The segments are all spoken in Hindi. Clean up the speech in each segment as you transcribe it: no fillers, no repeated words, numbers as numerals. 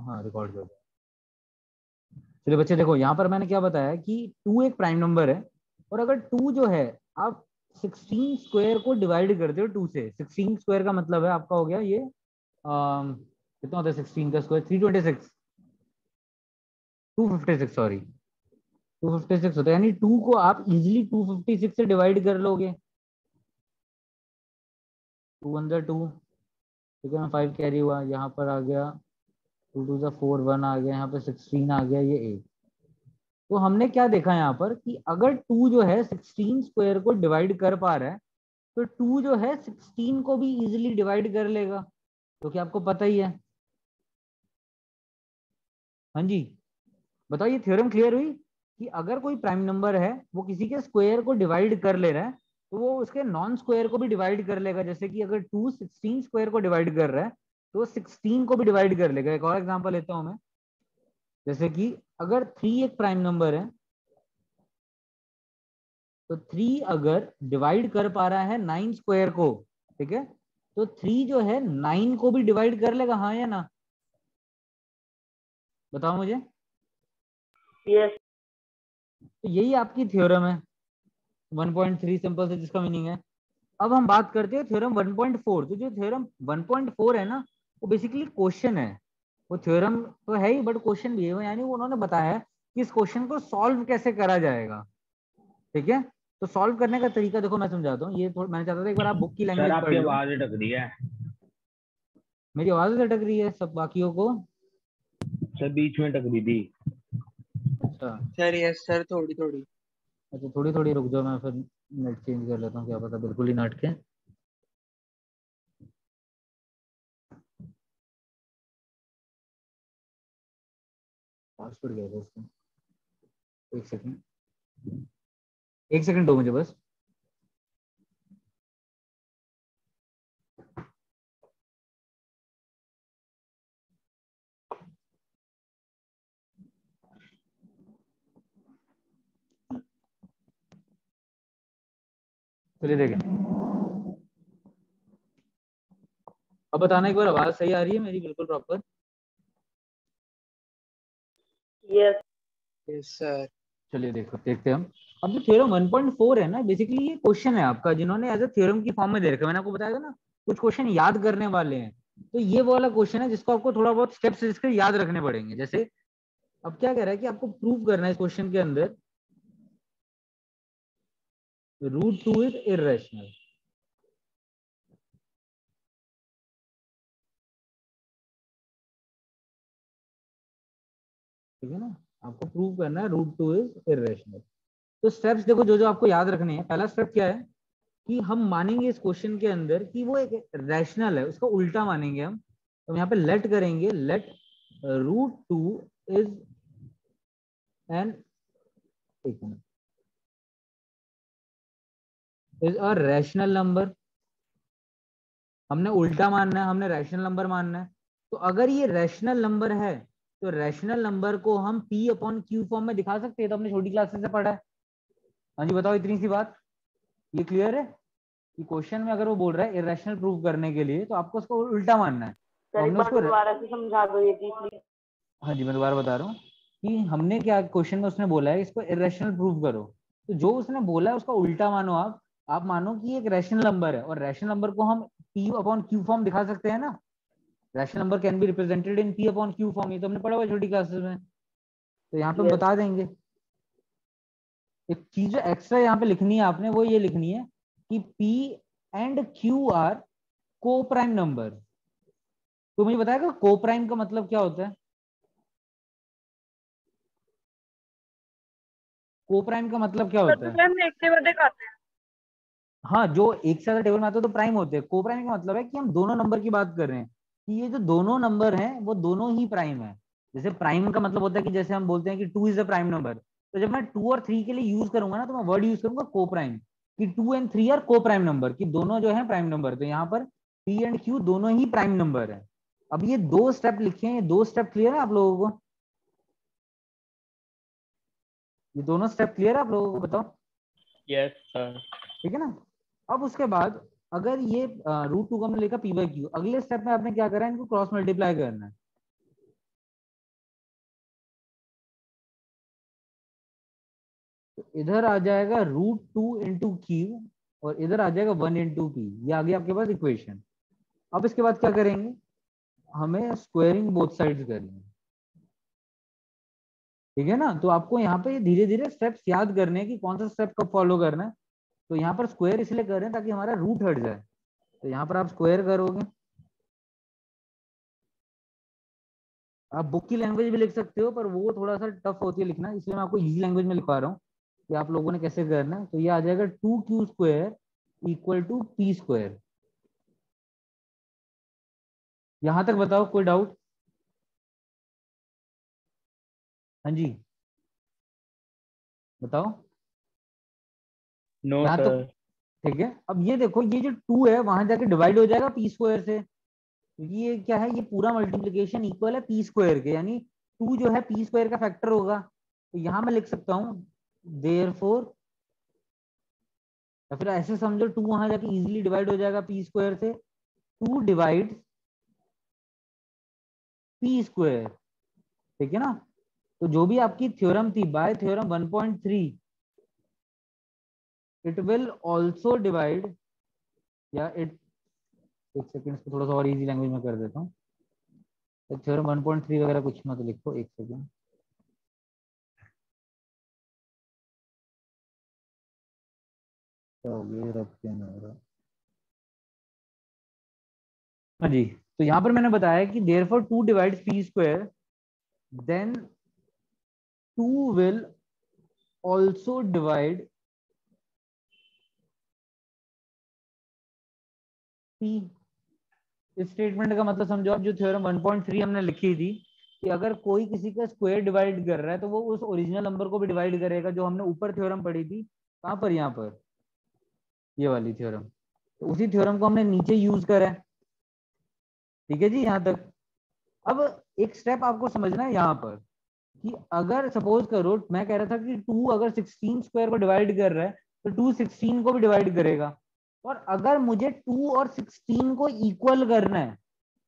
हाँ रिकॉर्ड कर। चलिए बच्चे देखो, यहाँ पर मैंने क्या बताया कि टू एक प्राइम नंबर है, और अगर टू जो है, आप 16 स्क्वायर को डिवाइड करते हो टू से। 16 स्क्वायर का मतलब है आपका हो गया ये कितना होता है 16 का स्क्वायर? 326, 256 सॉरी, 256 होता है। यानी टू को आप इजिली 256 से डिवाइड कर लोगे। टू अंदर टू, ठीक है ना, 5 कैरी हुआ, यहाँ पर आ गया 2 2 4, 1 आ गया, यहाँ पे 16 आ गया, ये 8। तो हमने क्या देखा यहाँ पर कि अगर टू जो है 16 स्क्वायर को डिवाइड कर पा रहा है, तो टू जो है 16 को भी इजिली डिवाइड कर लेगा, तो क्या आपको पता ही है। हाँ जी, बताओ ये थ्योरम क्लियर हुई कि अगर कोई प्राइम नंबर है वो किसी के स्क्वायर को डिवाइड कर ले रहा है, तो वो उसके नॉन स्क्वायर को भी डिवाइड कर लेगा। जैसे कि अगर टू 16 स्क्वायर को डिवाइड कर रहा है, तो वो 16 को भी डिवाइड कर लेगा। एक और एग्जांपल लेता हूं मैं, जैसे कि अगर थ्री एक प्राइम नंबर है, तो थ्री अगर डिवाइड कर पा रहा है 9 स्क्वायर को, ठीक है, तो थ्री जो है 9 को भी डिवाइड कर लेगा, हाँ या ना? बताओ मुझे। यस। तो यही आपकी थ्योरम है 1.3 सिंपल से, जिसका मीनिंग है। अब हम बात करते हैं थ्योरम 1.4। तो जो थ्योरम 1.4 है ना, वो बेसिकली क्वेश्चन है। वो थ्योरम तो है ही, बट क्वेश्चन भी है। यानी वो उन्होंने बताया है कि इस क्वेश्चन को सॉल्व कैसे करा जाएगा, ठीक है। तो सॉल्व करने का तरीका देखो, मैं समझाता हूँ। ये मैंने चाहता था एक बार आप बुक की सर लैंग्वेज पढ़ आपकी लो। आवाज अटक रही है। मेरी आवाज अटक रही है सब बाकियों को? सर बीच में अटक रही थी। अच्छा सर यस सर, थोड़ी थोड़ी। अच्छा, थोड़ी थोड़ी रुक जाओ, मैं फिर नेट चेंज कर लेता हूँ, क्या पता बिल्कुल ही ना अटके। पासवर्ड गया था इसका, एक सेकंड, एक सेकंड दो मुझे बस। चलिए देखें, अब बताना एक बार, आवाज सही आ रही है मेरी बिल्कुल प्रॉपर? Yes yes sir. चलिए देखो, देखते हैं हम। अब जो थ्योरम 1.4 है ना, बेसिकली ये क्वेश्चन है आपका, जिन्होंने एज अ थ्योरम की फॉर्म में दे रखा है। मैंने आपको बताया था ना कुछ क्वेश्चन याद करने वाले हैं, तो ये वो वाला क्वेश्चन है जिसको आपको थोड़ा बहुत स्टेप्स इसके याद रखने पड़ेंगे। जैसे अब क्या कह रहा है कि आपको प्रूव करना है इस क्वेश्चन के अंदर रूट टू इज इरेशनल। ठीक है ना, आपको प्रूव करना है रूट टू इज इरेशनल। तो स्टेप्स देखो जो जो आपको याद रखने हैं। पहला स्टेप क्या है कि हम मानेंगे इस क्वेश्चन के अंदर कि वो एक रैशनल है, उसका उल्टा मानेंगे हम। तो यहाँ पे लेट करेंगे, let root two is an, एक minute, is a rational number. हमने उल्टा मानना है, हमने रैशनल नंबर मानना है। तो अगर ये रैशनल नंबर है, तो रैशनल नंबर को हम पी अपॉन क्यू फॉर्म में दिखा सकते हैं। तो हमने छोटी क्लासेस से पढ़ा है। हाँ जी बताओ, इतनी सी बात, ये क्लियर है कि क्वेश्चन में अगर वो बोल रहा है इरेशनल प्रूव करने के लिए, तो आपको उसको उल्टा मानना है। तो सर एक हमने बार उसको दोबारा से समझा दो ये चीज प्लीज। हाँ जी मैं दोबारा बता रहा हूँ कि हमने क्या क्वेश्चन में उसने बोला है इसको इरेशनल प्रूव करो। तो जो उसने बोला है उसका उल्टा मानो आप मानो कि एक रैशनल नंबर है, और रैशनल नंबर को हम पी अपॉन क्यू फॉर्म दिखा सकते हैं ना। Rational number can be represented in P upon Q form, ये तो हमने पढ़ा हुआ छोटी क्लासेस में। तो यहाँ पे हम यस। बता देंगे। एक चीज जो एक्स्ट्रा यहाँ पे लिखनी है आपने, वो ये लिखनी है कि P and Q R coprime number. तो मुझे बताएगा को प्राइम का मतलब क्या होता है? को प्राइम का मतलब क्या सर होता तो है? हम एक के बाद एक आते हैं। हाँ, जो एक से ज्यादा टेबल में आते हैं तो प्राइम होते हैं। को प्राइम का मतलब है कि हम दोनों नंबर की बात कर रहे हैं, कि ये जो दोनों नंबर हैं वो दोनों ही प्राइम है। जैसे प्राइम का मतलब होता है कि जैसे हम बोलते हैं कि two is a prime number, तो जब मैं टू और थ्री के लिए यूज करूंगा ना, तो मैं वर्ड यूज करूंगा को प्राइम, कि to and three are coprime number, कि दोनों जो है प्राइम नंबर। तो यहाँ पर पी एंड क्यू दोनों ही प्राइम नंबर है। अब ये दो स्टेप लिखे हैं, ये दो स्टेप क्लियर है आप लोगों को? ये दोनों स्टेप क्लियर है आप लोगों को? बताओ। Yes sir. ठीक है ना। अब उसके बाद अगर ये रूट टू का हमने लिखा पी बाई क्यू, अगले स्टेप में आपने क्या करा है, इनको क्रॉस मल्टीप्लाई करना है। इधर आ जाएगा √2 × Q और इधर आ जाएगा 1 × P। ये आ गया आपके पास इक्वेशन। अब इसके बाद क्या करेंगे, हमें स्क्वायरिंग बोथ साइड्स करनी है, ठीक है ना। तो आपको यहाँ पे धीरे धीरे स्टेप्स याद करने हैं कि कौन सा स्टेप कब फॉलो करना है। तो यहाँ पर स्क्वायर इसलिए कर रहे हैं ताकि हमारा रूट हट जाए। तो यहाँ पर आप स्क्वायर करोगे, आप बुक की लैंग्वेज भी लिख सकते हो पर वो थोड़ा सा टफ होती है लिखना, इसलिए मैं आपको इजी लैंग्वेज में लिखवा रहा हूँ कि आप लोगों ने कैसे करना है। तो ये आ जाएगा 2Q² = P²। यहां तक बताओ, कोई डाउट? हाँ जी बताओ। नो यहाँ तो सर। ठीक है। अब ये देखो, ये जो 2 है वहां जाके डिवाइड हो जाएगा P² से, क्योंकि ये क्या है, ये पूरा मल्टीप्लीकेशन इक्वल है P² के, यानी 2 जो है P² का फैक्टर होगा। तो यहां मैं लिख सकता हूं देयरफॉर, या फिर ऐसे समझो 2 वहां जाके इजीली डिवाइड हो जाएगा P² से। 2 डिवाइड P², ठीक है ना। तो जो भी आपकी थ्योरम थी bye theorem 1.3, it will also divide, या इट, एक सेकंड इसको थोड़ा सा और इजी लैंग्वेज में कर देता हूँ। तो थ्योरम 1.3 वगैरह कुछ मत लिखो, एक सेकंड। क्या हो गया, रब क्या नहीं हो रहा। हाँ जी, तो यहाँ पर मैंने बताया कि therefore 2 divides P², then 2 will also divide P। इस स्टेटमेंट का मतलब समझो आप, जो थ्योरम 1.3 हमने लिखी थी कि अगर कोई किसी का स्क्वायर डिवाइड कर रहा है तो वो उस ओरिजिनल नंबर को भी डिवाइड करेगा, जो हमने ऊपर थ्योरम पढ़ी थी। कहाँ पर, यहाँ पर, ये वाली थ्योरम। तो उसी थ्योरम को हमने नीचे यूज करा है, ठीक है जी यहाँ तक। अब एक स्टेप आपको समझना है यहाँ पर कि अगर सपोज करो, मैं कह रहा था कि 2 अगर 16² को डिवाइड कर रहा है तो 2 16 को भी डिवाइड करेगा। और अगर मुझे 2 और 16 को इक्वल करना है,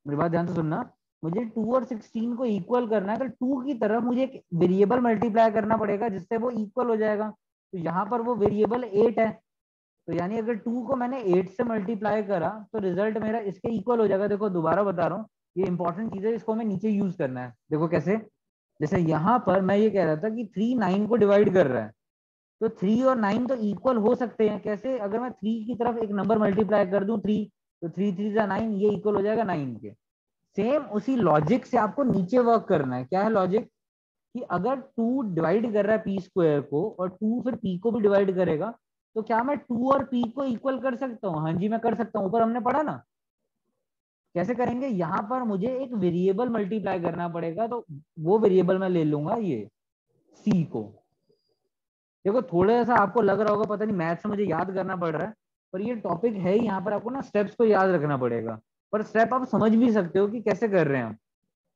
मेरी बात ध्यान से सुनना, मुझे 2 और 16 को इक्वल करना है तो 2 की तरफ मुझे एक वेरिएबल मल्टीप्लाई करना पड़ेगा जिससे वो इक्वल हो जाएगा। तो यहाँ पर वो वेरिएबल 8 है, तो यानी अगर 2 को मैंने 8 से मल्टीप्लाई करा तो रिजल्ट मेरा इसके इक्वल हो जाएगा। देखो दोबारा बता रहा हूँ, ये इंपॉर्टेंट चीज है, इसको हमें नीचे यूज करना है। देखो कैसे, जैसे यहाँ पर मैं ये कह रहा था कि 3 9 को डिवाइड कर रहा है, तो 3 और 9 तो इक्वल हो सकते हैं। कैसे, अगर मैं 3 की तरफ एक नंबर मल्टीप्लाई कर दूं 3, तो 3 3 9, ये इक्वल हो जाएगा 9 के। सेम उसी लॉजिक से आपको नीचे वर्क करना है। क्या है लॉजिक, कि अगर 2 डिवाइड कर रहा है P² को और 2 फिर P को भी डिवाइड करेगा, तो क्या मैं 2 और P को इक्वल कर सकता हूँ? हाँ जी मैं कर सकता हूँ, ऊपर हमने पढ़ा ना। कैसे करेंगे, यहाँ पर मुझे एक वेरिएबल मल्टीप्लाई करना पड़ेगा, तो वो वेरिएबल मैं ले लूंगा ये C को। देखो थोड़ा सा आपको लग रहा होगा पता नहीं मैथ से मुझे याद करना पड़ रहा है, पर ये टॉपिक है ही, यहाँ पर आपको ना स्टेप्स को याद रखना पड़ेगा। पर स्टेप आप समझ भी सकते हो कि कैसे कर रहे हैं हम,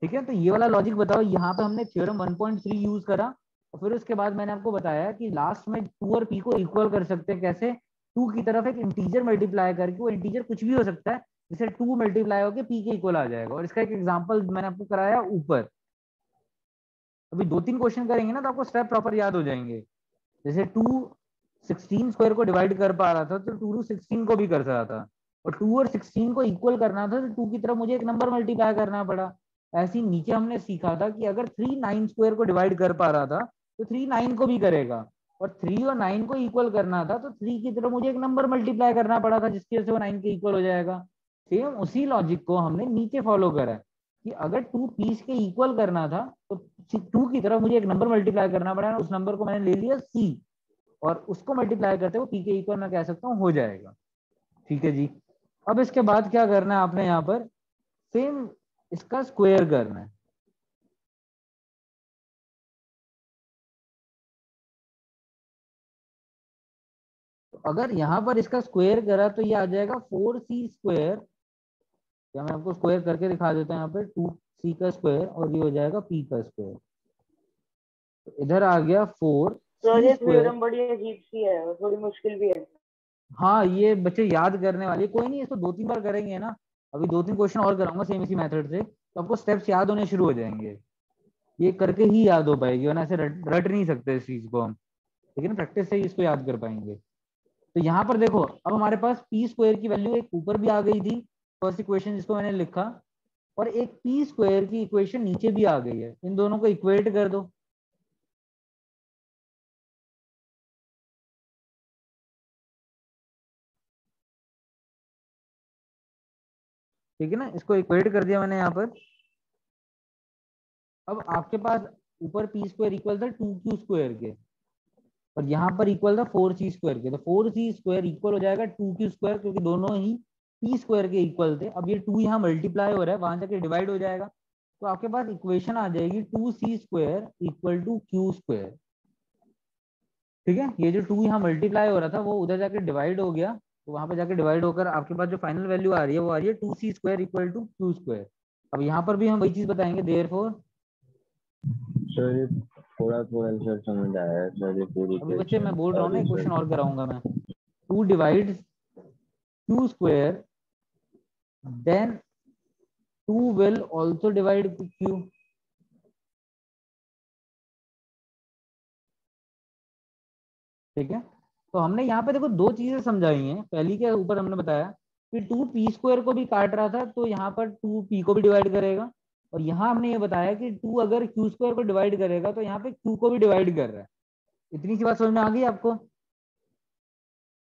ठीक है। तो ये वाला लॉजिक बताओ, यहाँ पे हमने थ्योरम 1.3 यूज करा और फिर उसके बाद मैंने आपको बताया कि लास्ट में 2 और P को इक्वल कर सकते हैं। कैसे, 2 की तरफ एक इंटीजर मल्टीप्लाई करके, वो इंटीजर कुछ भी हो सकता है, जैसे 2 मल्टीप्लाई होकर P के इक्वल आ जाएगा। और इसका एक एग्जाम्पल मैंने आपको कराया ऊपर। अभी 2 3 क्वेश्चन करेंगे ना तो आपको स्टेप प्रॉपर याद हो जाएंगे। जैसे 2 16² को डिवाइड कर पा रहा था तो 2 16 को भी कर सकता था, और 2 और 16 को इक्वल करना था तो 2 की तरफ मुझे एक नंबर मल्टीप्लाई करना पड़ा। ऐसे ही नीचे हमने सीखा था कि अगर 3 9² को डिवाइड कर पा रहा था तो 3 9 को भी करेगा, और 3 और 9 को इक्वल करना था तो 3 की तरफ मुझे एक नंबर मल्टीप्लाई करना पड़ा था जिसकी वजह से वो 9 के इक्वल हो जाएगा। सेम उसी लॉजिक को हमने नीचे फॉलो करा है कि अगर 2 पीस के इक्वल करना था तो 2 की तरफ मुझे एक नंबर मल्टीप्लाई करना पड़ा, उस नंबर को मैंने ले लिया C, और उसको मल्टीप्लाई करते हुए P के इक्वल मैं कह सकता हूँ हो जाएगा, ठीक है जी। अब इसके बाद क्या करना है आपने, यहाँ पर सेम इसका स्क्वायर करना है। तो अगर यहाँ पर इसका स्क्वायर करा तो ये आ जाएगा 4C², या मैं आपको स्क्वायर करके दिखा देता हूँ, यहाँ पे 2C का स्क्वायर और ये हो जाएगा P का स्क्वायर। तो इधर आ गया 4C ये स्क्वायर। थ्योरम बड़ी अजीब सी है और थोड़ी मुश्किल भी है। हाँ ये बच्चे याद करने वाले, कोई नहीं, इसको 2 3 बार करेंगे ना। अभी 2 3 क्वेश्चन और कराऊंगा सेम इसी मेथड से, तो आपको स्टेप्स याद होने शुरू हो जाएंगे। ये करके ही याद हो पाएगी, वरना ऐसे रट नहीं सकते इस चीज को हम, ठीक है ना, प्रैक्टिस से ही इसको याद कर पाएंगे। तो यहाँ पर देखो अब हमारे पास पी स्क्वायर की वैल्यू एक ऊपर भी आ गई थी फर्स्ट इक्वेशन जिसको मैंने लिखा, और एक पी स्क्वायर की इक्वेशन नीचे भी आ गई है। इन दोनों को इक्वेट कर दो। ठीक है ना, इसको इक्वेट कर दिया मैंने यहाँ पर। अब आपके पास ऊपर पी स्क्वायर इक्वल था 2q स्क्वायर के, और यहाँ पर इक्वल था 4c स्क्वायर के। तो 4c स्क्वायर इक्वल हो जाएगा 2q स्क्वायर, क्योंकि दोनों ही पी स्क्वायर के इक्वल थे। अब ये 2 यहाँ मल्टीप्लाई हो रहा है, वहां जाके डिवाइड हो जाएगा, तो आपके पास इक्वेशन आ जाएगी 2c square equal to q square. ठीक है, ये जो 2 यहाँ मल्टीप्लाई हो रहा था वो उधर जाके डिवाइड हो गया, तो वहां पे जाके डिवाइड होकर आपके पास जो फाइनल वैल्यू आ रही है वो आ रही है 2c square equal to q square. अब यहाँ पर भी हम वही चीज बताएंगे, देयरफॉर। सर ये थोड़ा थोड़ा सर समझ आया है सर, ये पूरी अभी बच्चे मैं बोल रहा हूँ ना, सॉरी क्वेश्चन सर। और कराऊंगा मैं। 2 divide q square, then 2 will also divide q। ठीक है, तो हमने यहाँ पे देखो दो चीजें समझाई हैं। पहली के ऊपर हमने बताया कि 2 पी स्क्वायर को भी काट रहा था, तो यहाँ पर 2 पी को भी डिवाइड करेगा, और यहाँ हमने ये बताया कि 2 अगर क्यू स्क्वायर को डिवाइड करेगा तो यहाँ पे क्यू को भी डिवाइड कर रहा है। इतनी सी बात समझ में आ गई आपको?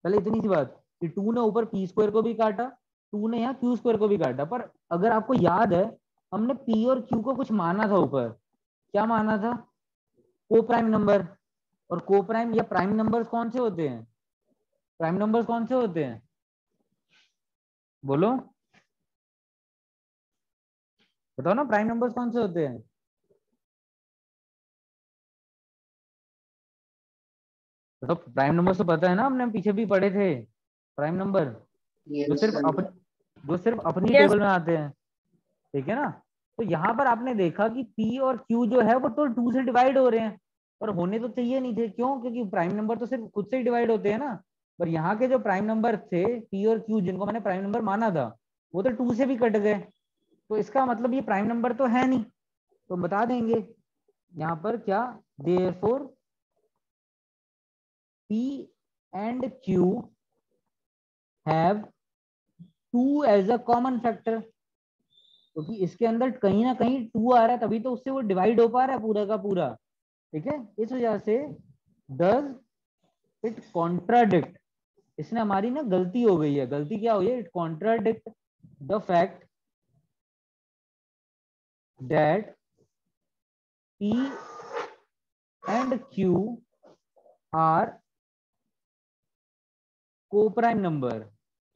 पहले इतनी सी बात कि 2 ने ऊपर पी स्क्वायर को भी काटा, 2 ने यहाँ क्यू स्क्वायर को भी काटा। पर अगर आपको याद है, हमने पी और क्यू को कुछ माना था ऊपर। क्या माना था? को प्राइम नंबर। और को प्राइम या प्राइम नंबर्स कौन से होते हैं? प्राइम नंबर्स कौन से होते हैं? बोलो, बताओ ना, प्राइम नंबर्स कौन से होते हैं? तो प्राइम नंबर्स तो पता है ना, हमने पीछे भी पढ़े थे। प्राइम नंबर जो सिर्फ अपनी Yes. टेबल में आते हैं। ठीक है ना, तो यहाँ पर आपने देखा कि P और Q जो है वो तो 2 से डिवाइड हो रहे हैं, और होने तो चाहिए नहीं थे। क्यों? क्योंकि प्राइम नंबर तो सिर्फ खुद से ही डिवाइड होते हैं ना। पर यहाँ के जो प्राइम नंबर थे P और Q, जिनको मैंने प्राइम नंबर माना था, वो तो 2 से भी कट गए। तो इसका मतलब ये प्राइम नंबर तो है नहीं। तो बता देंगे यहाँ पर क्या, therefore P and Q have 2 as a common factor. क्योंकि इसके अंदर कहीं ना कहीं 2 आ रहा है, तभी तो उससे वो डिवाइड हो पा रहा है पूरा का पूरा। ठीक है, इस वजह से डज इट कॉन्ट्राडिक्ट, इसने हमारी ना गलती हो गई है। गलती क्या हुई है? It contradict the fact that P and Q are coprime number.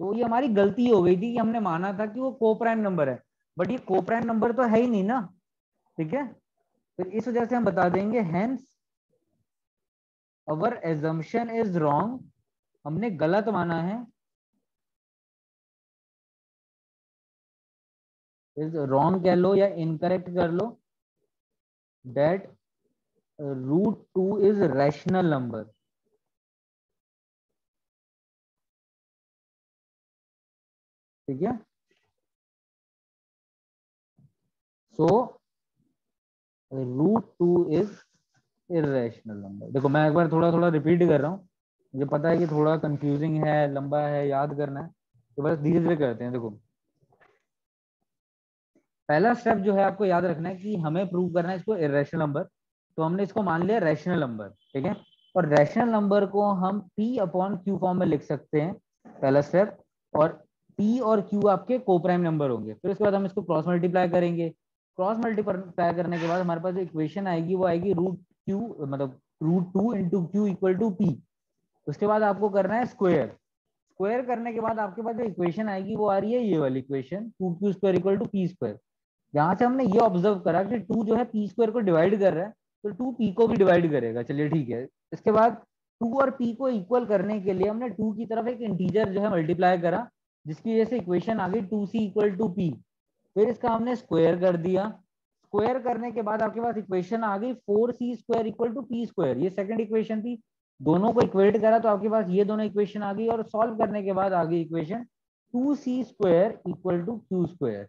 तो ये हमारी गलती हो गई थी कि हमने माना था कि वो को प्राइम नंबर है, बट ये को प्राइम नंबर तो है ही नहीं ना। ठीक है, फिर इस वजह से हम बता देंगे hence our assumption is wrong, हमने गलत माना है। इज रॉन्ग कह लो या इनकरेक्ट कर लो, दैट √2 इज रैशनल नंबर। ठीक है, सो √2 इज इरेशनल नंबर। देखो मैं एक बार थोड़ा थोड़ा रिपीट कर रहा हूँ, मुझे पता है कि थोड़ा कंफ्यूजिंग है, लंबा है, याद करना है, तो बस धीरे धीरे करते हैं। देखो पहला स्टेप जो है आपको याद रखना है कि हमें प्रूव करना है इसको इरेशनल नंबर। तो हमने इसको मान लिया रैशनल नंबर। ठीक है, और रैशनल नंबर को हम P अपॉन Q फॉर्म में लिख सकते हैं, पहला स्टेप। और P और Q आपके को प्राइम नंबर होंगे। फिर उसके बाद हम इसको क्रॉस मल्टीप्लाई करेंगे। क्रॉस मल्टीप्लाई करने के बाद हमारे पास जो इक्वेशन आएगी वो आएगी √Q, मतलब √2 into Q equal to P। उसके बाद आपको करना है स्क्वायर। स्क्वायर करने के बाद आपके पास जो इक्वेशन आएगी वो आ रही है ये वाली equation, 2q square equal to P square. यहाँ से हमने ये ऑब्जर्व करा कि 2 जो है P स्क्वायर को डिवाइड कर रहा है, तो 2 P को भी डिवाइड करेगा। चलिए ठीक है, इसके बाद 2 और P को इक्वल करने के लिए हमने 2 की तरफ एक इंटीजर जो है मल्टीप्लाई करा, जिसकी वजह से इक्वेशन आ गई 2c इक्वल टू P। फिर इसका हमने स्क्वायर कर दिया। स्क्वायर करने के बाद आपके पास इक्वेशन आ गई 4c square equal to P square. ये सेकंड इक्वेशन थी, दोनों को इक्वेट करा तो आपके पास ये दोनों इक्वेशन आ गई, और सॉल्व करने के बाद आ गई equation 2c square equal to Q square.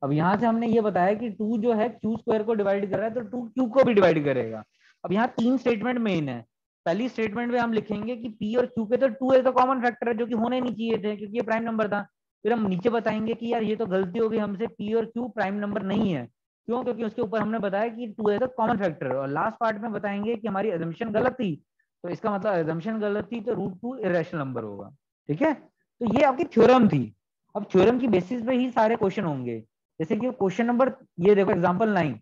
अब यहाँ से हमने ये बताया कि 2 जो है Q स्क्वायर को डिवाइड कर रहा है, तो 2 Q को भी डिवाइड करेगा। अब यहाँ 3 स्टेटमेंट मेन है। पहली स्टेटमेंट में हम लिखेंगे कि पी और क्यू के तो 2 है तो कॉमन फैक्टर है, जो कि होने नहीं चाहिए थे क्योंकि ये प्राइम नंबर था। फिर हम नीचे बताएंगे कि यार ये तो गलती हो गई हमसे, पी और क्यू प्राइम नंबर नहीं है। क्यों? क्योंकि उसके ऊपर हमने बताया कि 2 है तो कॉमन फैक्टर। और लास्ट पार्ट में बताएंगे कि हमारी अजम्पशन गलत थी, तो इसका मतलब अजम्पशन गलत थी तो √2 इरेशनल नंबर होगा। ठीक है, तो ये आपकी थ्योरम थी। अब थ्योरम की बेसिस पे ही सारे क्वेश्चन होंगे। जैसे कि क्वेश्चन नंबर, ये देखो एग्जाम्पल 9,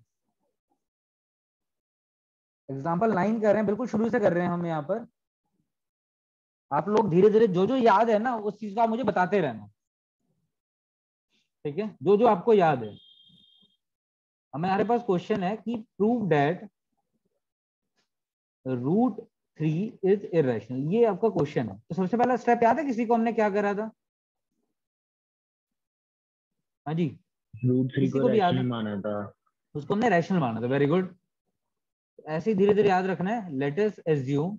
एग्जाम्पल 9 कर रहे हैं, बिल्कुल शुरू से कर रहे हैं हम यहाँ पर। आप लोग धीरे धीरे जो जो याद है ना उस चीज को आप मुझे बताते रहना। ठीक है, जो जो आपको याद है। हमारे पास क्वेश्चन है कि प्रूव दैट √3 इज इरेशनल, ये आपका क्वेश्चन है। तो सबसे पहला स्टेप याद है किसी को हमने क्या करा था? हाँ जी, √3 किसी को को भी याद रैशनल है? माना था। उसको हमने रैशनल माना था। Very good. ऐसे ही धीरे धीरे याद रखना है। Let us assume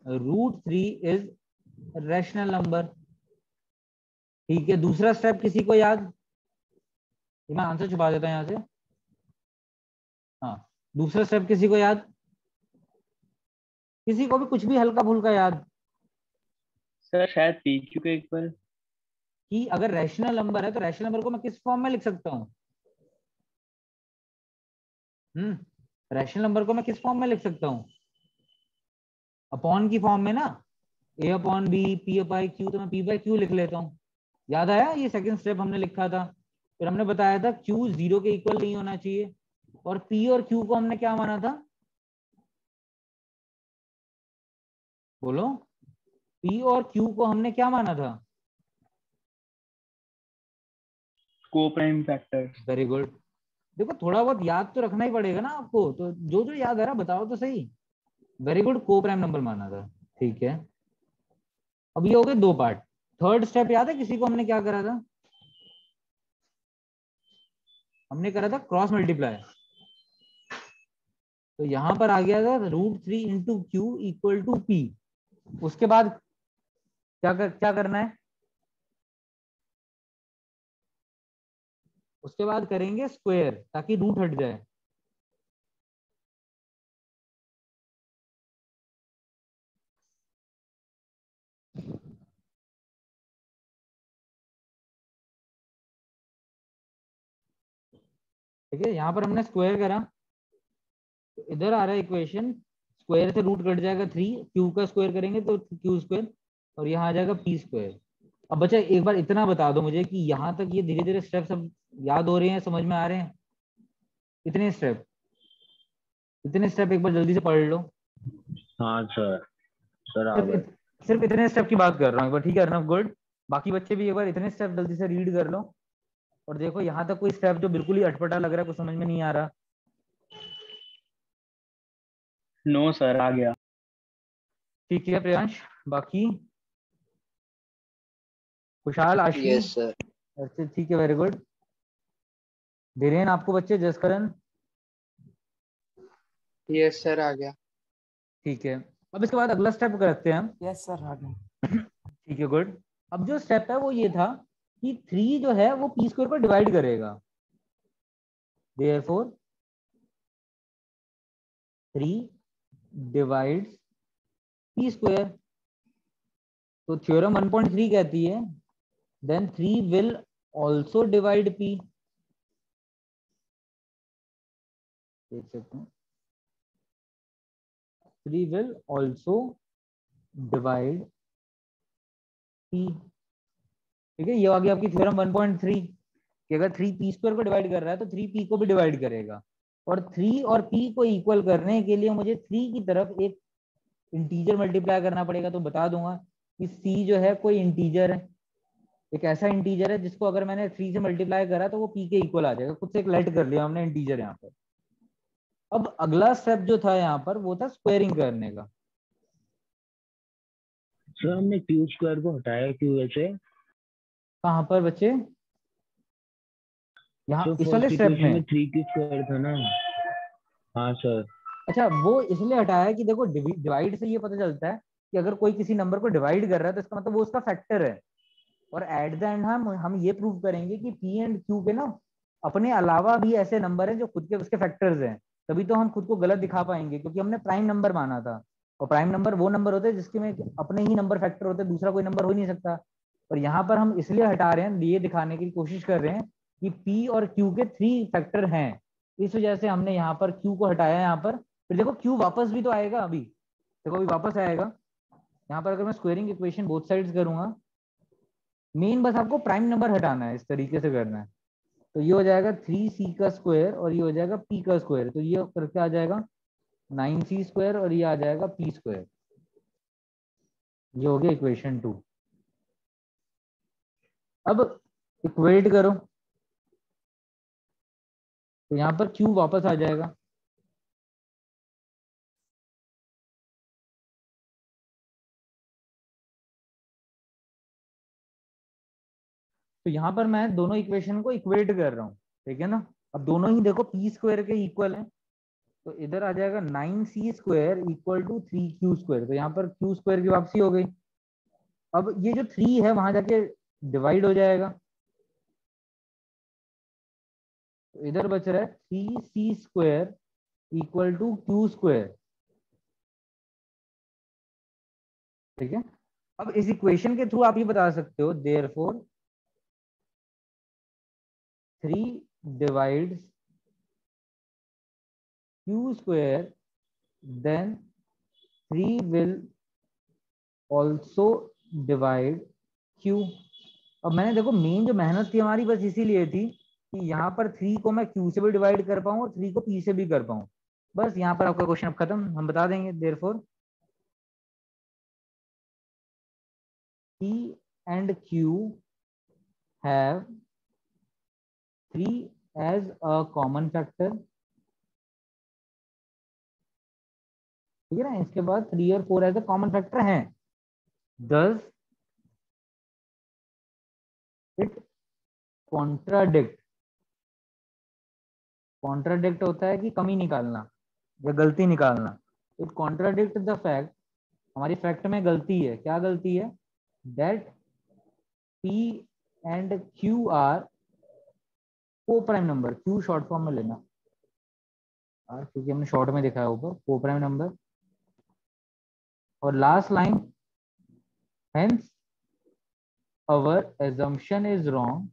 √3 is rational number. ठीक है, दूसरा स्टेप किसी को याद? मैं आंसर छुपा देता हूं यहाँ से। हाँ, दूसरा स्टेप किसी को याद? किसी को भी कुछ भी हल्का फुल्का याद? सर शायद पी क्यू के इक्वल। कि अगर रैशनल नंबर है तो रैशनल नंबर को मैं किस फॉर्म में लिख सकता हूँ? रैशनल नंबर को मैं किस फॉर्म में लिख सकता हूँ? अपॉन की फॉर्म में ना, a upon B, P by Q, तो मैं p बाई क्यू लिख लेता हूँ। याद आया? ये सेकंड स्टेप हमने लिखा था। फिर हमने बताया था q 0 के इक्वल नहीं होना चाहिए। और p और q को हमने क्या माना था? बोलो, p और q को हमने क्या माना था? को प्राइम फैक्टर। Very good. देखो थोड़ा बहुत याद तो रखना ही पड़ेगा ना आपको, तो जो जो याद आ रहा बताओ तो सही। वेरी गुड, को प्राइम नंबर माना था। ठीक है, अब ये हो गए दो पार्ट। थर्ड स्टेप याद है किसी को हमने क्या करा था? हमने करा था क्रॉस मल्टीप्लाई। तो यहां पर आ गया था √3 into Q equal to P. उसके बाद क्या करना है? उसके बाद करेंगे स्क्वायर ताकि रूट हट जाए। ठीक है, यहां पर हमने स्क्वायर करा तो इधर आ रहा है इक्वेशन, स्क्वायर से रूट कट जाएगा 3, क्यू का स्क्वायर करेंगे तो क्यू स्क्वायर, और यहाँ आ जाएगा पी स्क्वायर। अब बच्चा एक बार इतना बता दो मुझे कि यहाँ तक ये धीरे धीरे स्टेप सब याद हो रहे हैं, समझ में आ रहे हैं? इतने स्टेप, इतने स्टेप एक बार जल्दी से पढ़ लो। हाँ सर, सर आ गए। सिर्फ इतने स्टेप की बात कर रहा हूँ एक बार, ठीक है अर्नब? गुड। बाकी बच्चे भी एक बार इतने स्टेप जल्दी से रीड कर लो। और देखो यहाँ तक कोई स्टेप जो बिल्कुल ही अटपटा लग रहा है, कुछ समझ में नहीं आ रहा? नो सर, आ गया। ठीक है प्रियांश, बाकी खुशहाल, आशी? Yes sir. अच्छा ठीक है, वेरी गुड। धीरेन आपको बच्चे, जसकरण? यस सर, आ गया। ठीक है, अब इसके बाद अगला स्टेप करते हैं हम। यस सर, आ गया। ठीक है, गुड। अब जो स्टेप है वो ये था कि 3 जो है वो पी स्क्वायर को डिवाइड करेगा। Therefore 3 divides P square. तो थ्योरम 1.3 कहती है then 3 will also divide P. देख सकते हैं, 3 विल ऑल्सो डिवाइड पी। ठीक है, ये आ गया आपकी थ्योरम 1.3 कि अगर 3 पी स्क्वायर को डिवाइड कर रहा है तो 3 पी को भी डिवाइड करेगा। और 3 और पी को इक्वल करने के लिए मुझे 3 की तरफ एक इंटीजर मल्टीप्लाई करना पड़ेगा। तो बता दूंगा कि सी जो है कोई इंटीजर है, एक ऐसा इंटीजर है जिसको अगर मैंने 3 से मल्टीप्लाई करा तो वो पी के इक्वल आ जाएगा। खुद से एक लेट कर लिया हमने इंटीजर यहाँ पर। अब अगला स्टेप जो था यहाँ पर वो था स्क्वायरिंग करने का। सर हमने क्यू स्क्वायर को हटाया क्यों वैसे? कहाँ पर बच्चे? यहाँ सर इस वाले फर्स्ट स्टेप इक्वेशन में? में 3 क्यू स्क्वायर था ना। हाँ सर। अच्छा, वो इसलिए हटाया कि देखो डिवाइड से ये पता चलता है कि अगर कोई किसी नंबर को डिवाइड कर रहा है तो इसका मतलब वो उसका फैक्टर है। और एट द एंड हम ये प्रूव करेंगे कि पी एंड क्यू के ना अपने अलावा भी ऐसे नंबर हैं जो खुद के उसके फैक्टर्स हैं। तभी तो हम खुद को गलत दिखा पाएंगे, क्योंकि हमने प्राइम नंबर माना था, और प्राइम नंबर वो नंबर होते हैं जिसके में अपने ही नंबर फैक्टर होते हैं, दूसरा कोई नंबर हो ही नहीं सकता। और यहाँ पर हम इसलिए हटा रहे हैं, ये दिखाने की कोशिश कर रहे हैं कि P और Q के 3 फैक्टर हैं, इस वजह से हमने यहाँ पर Q को हटाया। यहाँ पर फिर देखो Q वापस भी तो आएगा, अभी देखो अभी वापस आएगा। यहाँ पर अगर मैं स्क्वेयरिंग इक्वेशन बोथ साइड्स करूंगा, मेन बस आपको प्राइम नंबर हटाना है, इस तरीके से करना है। तो ये हो जाएगा 3C का स्क्वायर और ये हो जाएगा P का स्क्वायर, तो ये करके आ जाएगा 9C स्क्वायर और ये आ जाएगा P स्क्वायर। ये हो गया इक्वेशन 2। अब इक्वेट करो तो यहाँ पर Q वापस आ जाएगा, तो यहाँ पर मैं दोनों इक्वेशन को इक्वेट कर रहा हूँ, ठीक है ना। अब दोनों ही देखो P स्क्वायर के इक्वल है, तो इधर आ जाएगा 9C square equal to 3Q square, तो यहाँ पर Q स्क्वायर की वापसी हो गई। अब ये जो 3 है वहां जाके डिवाइड हो जाएगा, तो इधर बच रहा है 3C square equal to Q square, ठीक है। अब इस इक्वेशन के थ्रू आप ये बता सकते हो, therefore 3 divides Q square, then 3 will also divide Q। अब मैंने देखो मेन जो मेहनत थी हमारी बस इसीलिए थी कि यहाँ पर 3 को मैं Q से भी डिवाइड कर पाऊँ और 3 को P से भी कर पाऊँ। बस यहाँ पर आपका क्वेश्चन अब खत्म, हम बता देंगे therefore P and Q have 3 as a common factor, ठीक है ना। इसके बाद 3 और 4 एज अ कॉमन फैक्टर हैं, thus it contradict, कॉन्ट्राडिक्ट होता है कि कमी निकालना या गलती निकालना। इट कॉन्ट्राडिक्ट द फैक्ट, हमारी फैक्ट में गलती है, क्या गलती है, that P and Q are coprime number, Q short form में लेना क्योंकि हमने शॉर्ट में देखा है ऊपर को प्राइम नंबर। और last line, hence our assumption is wrong,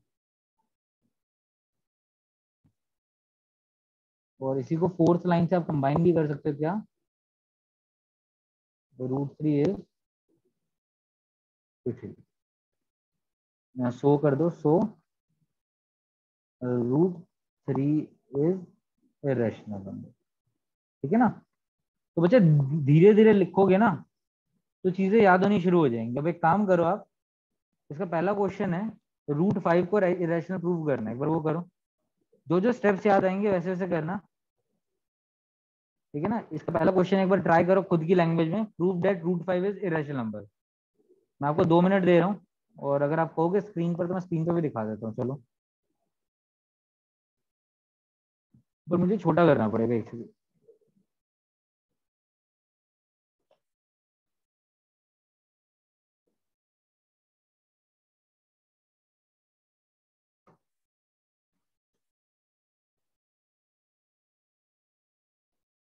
और इसी को फोर्थ लाइन से आप कंबाइन भी कर सकते हो, क्या √3 इज यहाँ शो कर दो, सो √3 इज इरेशनल नंबर, ठीक है ना। तो बच्चे धीरे धीरे लिखोगे ना तो चीजें याद होनी शुरू हो जाएंगी। अब एक काम करो आप, इसका पहला क्वेश्चन है √5 को इरेशनल प्रूव करना है, एक बार वो करो, जो जो स्टेप्स याद आएंगे वैसे वैसे करना, ठीक है ना। इसका पहला क्वेश्चन एक बार ट्राई करो खुद की लैंग्वेज में, prove that √5 is irrational number. मैं आपको 2 मिनट दे रहा हूँ, और अगर आप कहोगे स्क्रीन पर तो मैं स्क्रीन पर भी दिखा देता हूँ, चलो। पर मुझे छोटा करना पड़ेगा एक्चुअली।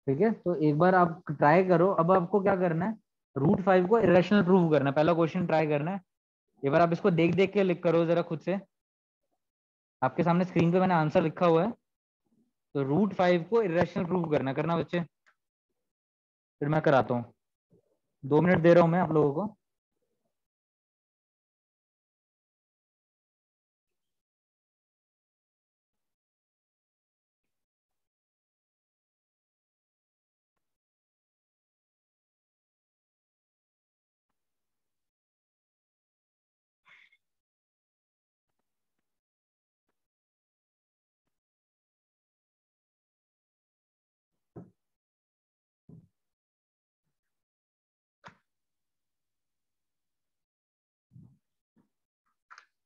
ठीक है, तो एक बार आप ट्राई करो। अब आपको क्या करना है, √5 को इरेशनल प्रूव करना है, पहला क्वेश्चन ट्राई करना है। एक बार आप इसको देख देख के लिख करो जरा खुद से, आपके सामने स्क्रीन पे मैंने आंसर लिखा हुआ है। तो √5 को इरेशनल प्रूव करना बच्चे, फिर मैं कराता हूँ। 2 मिनट दे रहा हूँ मैं आप लोगों को।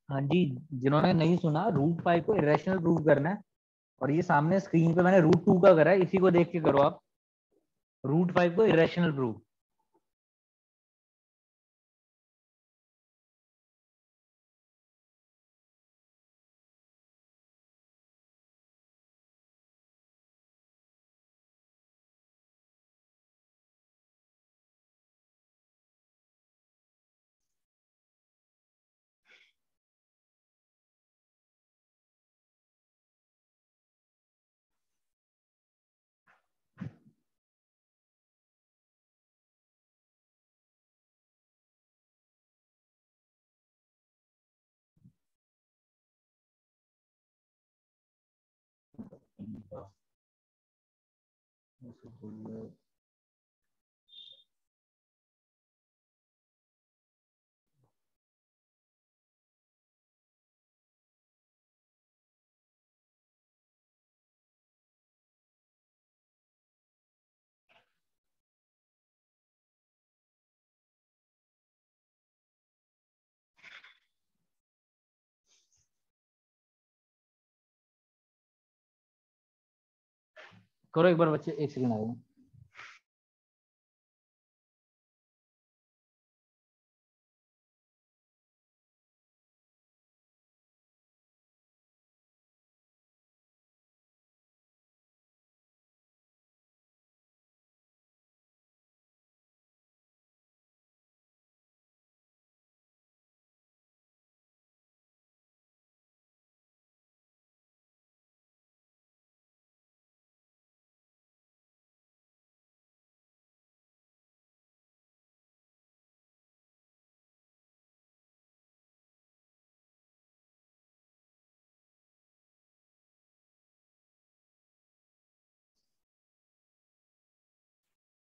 हाँ जी, जिन्होंने नहीं सुना, √5 को इरेशनल प्रूव करना है, और ये सामने स्क्रीन पे मैंने √2 का करा है, इसी को देख के करो आप, √5 को इरेशनल प्रूव। करो एक बार बच्चे, एक सेकंड आएगा।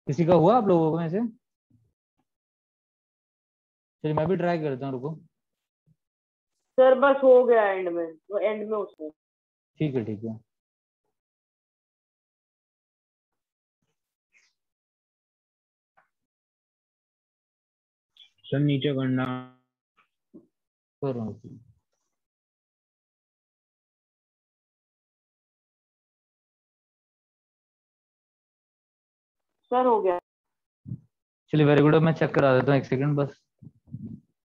किसी का हुआ आप लोगों में से? चलिए मैं भी ट्राई करता हूँ, रुको। सर बस हो गया एंड में, वो एंड में उसमें। ठीक है ठीक है। सर नीचे करना। कर रहा हूँ। सर हो गया। चलिए वेरी गुड। मैं चेक करा देता हूँ, एक सेकंड बस।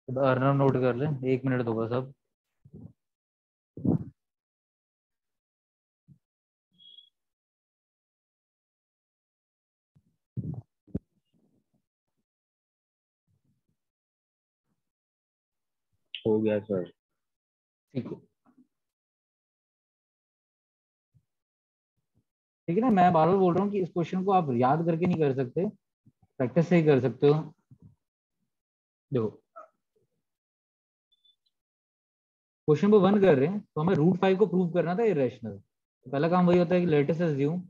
अर्नव नोट कर ले, 1 मिनट दो बस अब। हो गया सर। ठीक है ठीक है ना। मैं बार बार बोल रहा हूँ कि इस क्वेश्चन को आप याद करके नहीं कर सकते, प्रैक्टिस से ही कर सकते हो। देखो क्वेश्चन नंबर 1 कर रहे हैं तो हमें √5 को प्रूव करना था इरेशनल। तो पहला काम वही होता है कि let us assume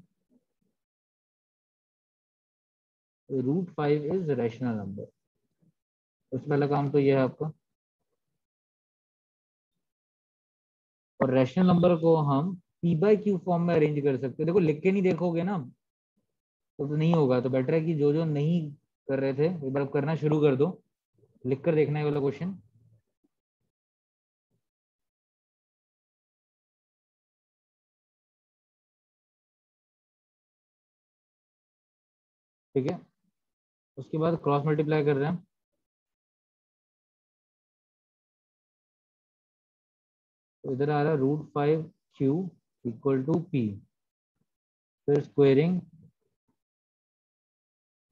√5 is rational number. उससे पहला काम तो ये है आपका। और रैशनल नंबर को हम p/q फॉर्म में अरेंज कर सकते हैं। देखो लिख के नहीं देखोगे ना तो नहीं होगा। तो बेटर है कि जो जो नहीं कर रहे थे एक बार करना शुरू कर दो, लिख कर देखना है वाला क्वेश्चन। ठीक है, उसके बाद क्रॉस मल्टीप्लाई कर रहे हैं। तो इधर आ रहा है √5q इक्वल टू p, फिर स्क्वेयरिंग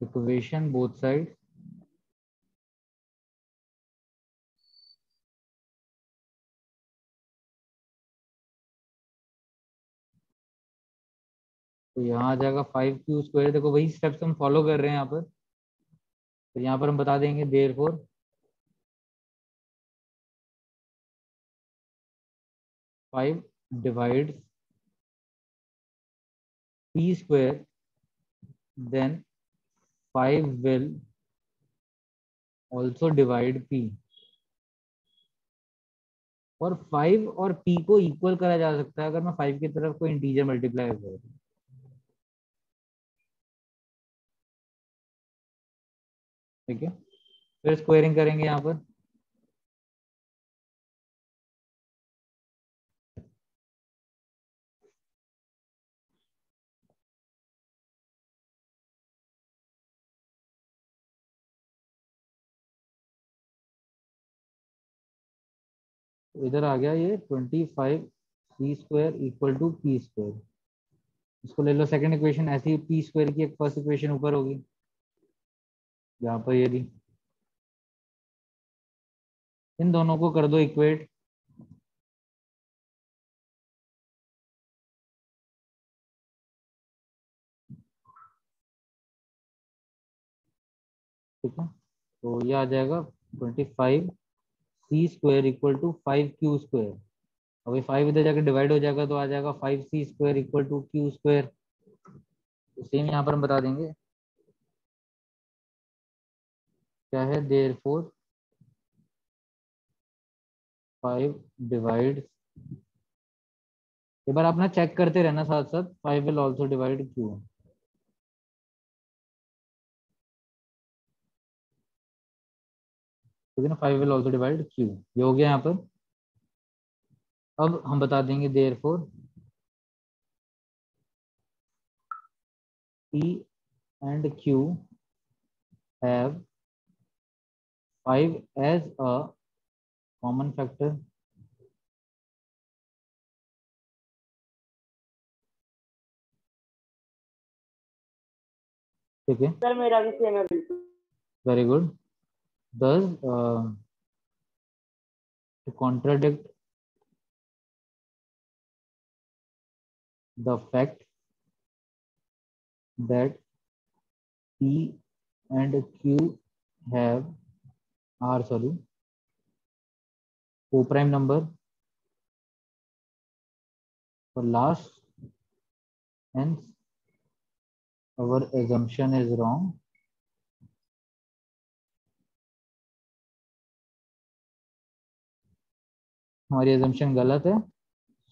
इक्वेशन बोथ साइड। तो यहाँ आ जाएगा 5q²। देखो वही स्टेप्स हम फॉलो कर रहे हैं यहाँ पर। तो यहाँ पर हम बता देंगे therefore 5 divides p², then 5 will also divide p। और 5 और p को इक्वल करा जा सकता है अगर मैं 5 की तरफ कोई इंटीजर मल्टीप्लाई करूँ। ठीक है, फिर स्क्वायरिंग करेंगे यहाँ पर। तो इधर आ गया ये 25c² इक्वल टू p²। इसको ले लो सेकंड इक्वेशन। ऐसी p² की एक फर्स्ट इक्वेशन ऊपर होगी, यहाँ पर ये दी। इन दोनों को कर दो इक्वेट। ठीक है, तो ये आ जाएगा 25c² इक्वल टू 5q²। अभी 5 इधर जाकर डिवाइड हो जाएगा तो आ जाएगा 5c² इक्वल टू q²। तो सेम यहाँ पर हम बता देंगे क्या है, देयरफॉर 5 डिवाइड, एक बार अपना चेक करते रहना साथ साथ, 5 विल ऑल्सो डिवाइड q। ठीक है ना, 5 विल ऑल्सो डिवाइड q, ये हो गया यहाँ पर। अब हम बता देंगे therefore p and q have 5 as a common factor। ठीक है, सर मेरा भी सेम है बिल्कुल। Very good. Thus, to contradict the fact that p and q have are co-prime number for last, hence our assumption is wrong। हमारी assumption गलत है,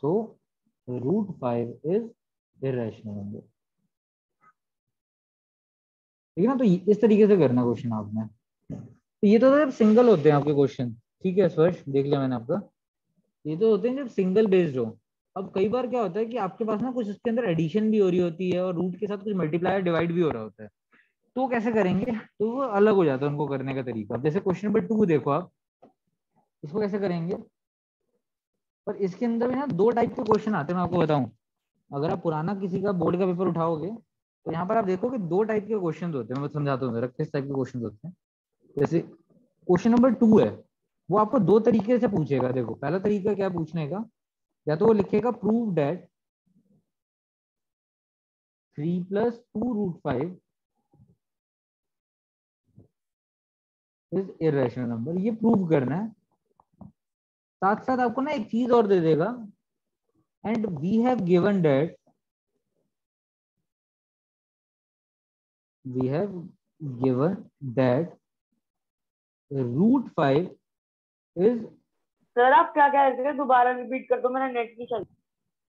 so √5 is irrational number। ठीक है ना, तो इस तरीके से करना क्वेश्चन आपने। तो ये तो जब सिंगल होते हैं आपके क्वेश्चन, ठीक है स्पर्श, देख लिया मैंने आपका। ये तो होते हैं जब सिंगल बेस्ड हो। अब कई बार क्या होता है कि आपके पास ना कुछ इसके अंदर एडिशन भी हो रही होती है और रूट के साथ कुछ मल्टीप्लाई डिवाइड भी हो रहा होता है, तो कैसे करेंगे, तो वो अलग हो जाता है उनको करने का तरीका। जैसे क्वेश्चन नंबर 2 देखो आप, इसको कैसे करेंगे। पर इसके अंदर भी ना दो टाइप के क्वेश्चन आते हैं, मैं आपको बताऊं। अगर आप पुराना किसी का बोर्ड का पेपर उठाओगे तो यहाँ पर आप देखो कि दो टाइप के क्वेश्चन होते हैं। मैं समझाता हूँ जरा किस टाइप के क्वेश्चन होते हैं। जैसे क्वेश्चन नंबर 2 है, वो आपको दो तरीके से पूछेगा। देखो पहला तरीका क्या पूछने का, या तो वो लिखेगा prove that 3 + 2√5 is irrational number, ये प्रूव करना है। साथ साथ आपको ना एक चीज और दे देगा, and we have given that, we have given that √5 is, sir आप क्या कह रहे थे, दोबारा रिपीट कर दो, मेरा नेट नहीं चल।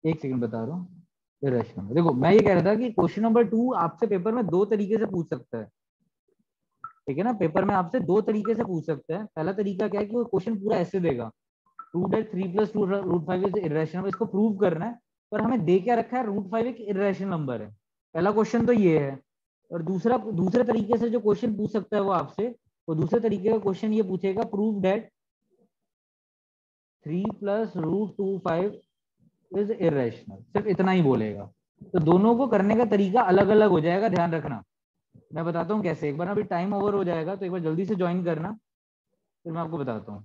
एक सेकंड बता रहा हूँ। इरेशनल, देखो मैं ये कह रहा था कि क्वेश्चन नंबर 2 आपसे पेपर में दो तरीके से पूछ सकता है। ठीक है ना, पेपर में आपसे दो तरीके से पूछ सकता है। पहला तरीका क्या है कि वो क्वेश्चन पूरा ऐसे देगा, प्रूव दैट 3 + 2√5 इज इरेशनल, इसको प्रूव करना है। पर हमें दे क्या रखा है, √5 एक इरेशनल नंबर है। पहला क्वेश्चन तो ये है। और दूसरे तरीके से जो क्वेश्चन पूछ सकता है वो आपसे, वो दूसरे तरीके का क्वेश्चन ये पूछेगा, प्रूव दैट 3 + √25 इज इरेशनल, सिर्फ इतना ही बोलेगा। तो दोनों को करने का तरीका अलग अलग हो जाएगा, ध्यान रखना। मैं बताता हूँ कैसे। एक बार अभी टाइम ओवर हो जाएगा तो एक बार जल्दी से ज्वाइन करना, फिर मैं आपको बताता हूँ।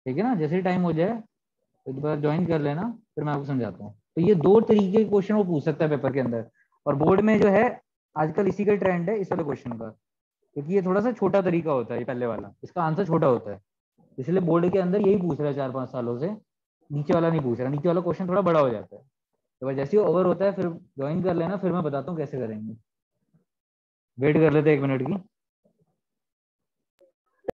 ठीक है ना, जैसे ही टाइम हो जाए एक बार ज्वाइन कर लेना, फिर मैं आपको समझाता हूँ। तो ये दो तरीके के क्वेश्चन वो पूछ सकता है पेपर के अंदर। और बोर्ड में जो है आजकल इसी का ट्रेंड है इस वाले क्वेश्चन का, क्योंकि ये थोड़ा सा छोटा तरीका होता है, ये पहले वाला, इसका आंसर छोटा होता है, इसलिए बोर्ड के अंदर यही पूछ रहा है 4-5 सालों से। नीचे वाला नहीं पूछ रहा, नीचे वाला क्वेश्चन थोड़ा बड़ा हो जाता है। तो भाई जैसे ही ओवर होता है फिर ज्वाइन कर लेना, फिर मैं बताता हूँ कैसे करेंगे। वेट कर लेते 1 मिनट की।